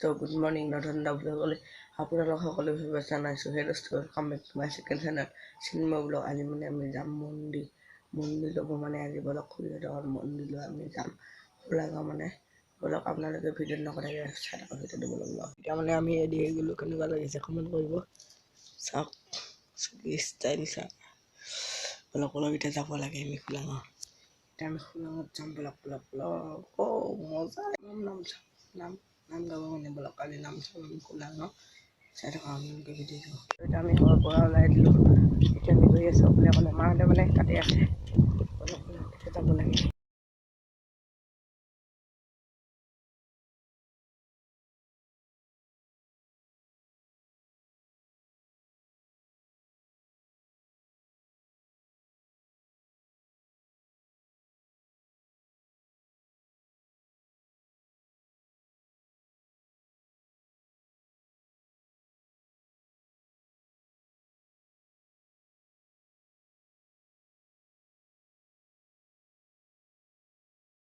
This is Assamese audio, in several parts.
So good morning, নতুন বুলি আপোনালোক সকলো ব্যৱস্থা নাইছোঁ সেই দোস্ত come back to my second channel cinema vlog. আজি মানে আমি যাম মন্দিৰ ল'ব মানে আজি বলক খুৰীহঁতৰ মন্দিৰলৈ আমি যাম ওলাগাওঁ মানে বলক আপোনালোকে ভিডিঅ'ত নকটাকৈ চাই থাকক ভিডিঅ'টো বলক লওক। এতিয়া মানে আমি ৰেডি হৈ গ'লোঁ, কেনেকুৱা লাগিছে কমেণ্ট কৰিব চাওক ষ্টাইল চাওক বলক এতিয়া যাব লাগে আমি খোলাগাওঁ। এতিয়া আমি খোলাগাঁৱত যাম বলক মজা নাম গাব মানে বলক কালি নাম চাম খোলাগাঁও চাই থকা আপোনালোকে ভিডিঅ'টো। এতিয়া আমি ঘৰৰ পৰা ওলাই দিলোঁ, এতিয়া আমি গৈ আছোঁ বোলে মানে মাহঁতে মানে তাতে আছে বলক এতিয়া যাব লাগে।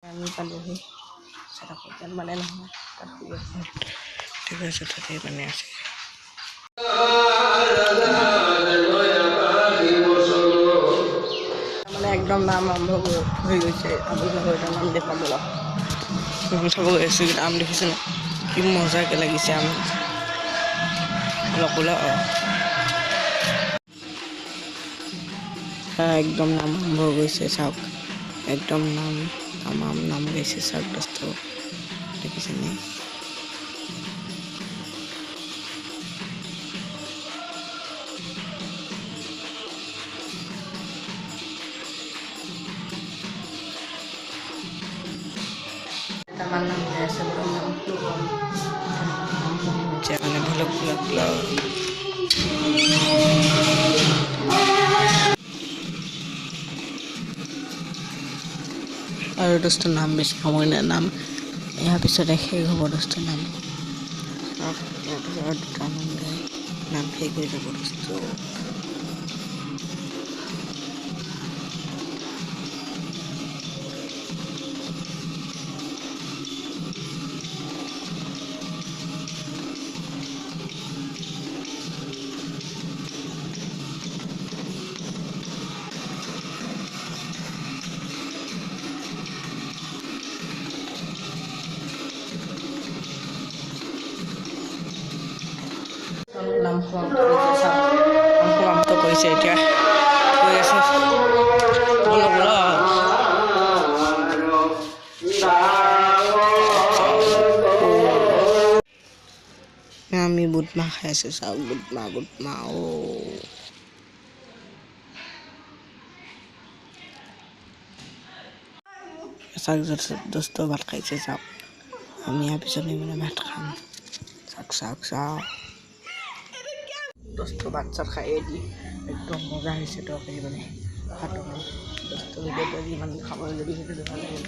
আমি পালোহি চাই মানে নহয় তাত শুই আছে, ঠিক আছে তাতে মানে আছে মানে একদম নাম আৰম্ভ হৈ গৈছে। আপোনালোকৰ এটা নাম দেখুৱাম বলক চাব গৈ আছোঁ, নাম দেখিছে ন কি মজাকৈ লাগিছে আমি বলক একদম নাম আৰম্ভ হৈ গৈছে চাওক, একদম নাম গাইছে চাওক দোস্ত দেখিছেনে। আমাৰ নাম গাই আছে বলক নাম মানে বলক আৰু দোস্তৰ নাম বেছি সময় নাই, নাম ইয়াৰ পিছতে শেষ হ'ব দোস্তৰ নাম দুটা নাম গাই নাম শেষ হৈ যাব দোস্ত। নাম সমাপ্ত কৰিছে এতিয়া গৈ আছো আমি বুট মাহ খাই আছো চাওক বুট মাহ চাওক দোস্ত ভাত খাইছে চাওক, আমি ইয়াৰ পিছত মানে ভাত খাম চাওক দোস্ত ভাত চাত খাই দি একদম মজা হৈছে তৰকাৰী মানে ভাত দোস্ত ভিডিঅ'টো যিমান খাবলৈ যদি ভিডিঅ'টো ভাল লাগে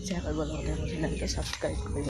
শ্বেয়াৰ কৰিব লগতে মোৰ চেনেলটো ছাবস্ক্ৰাইব কৰিব।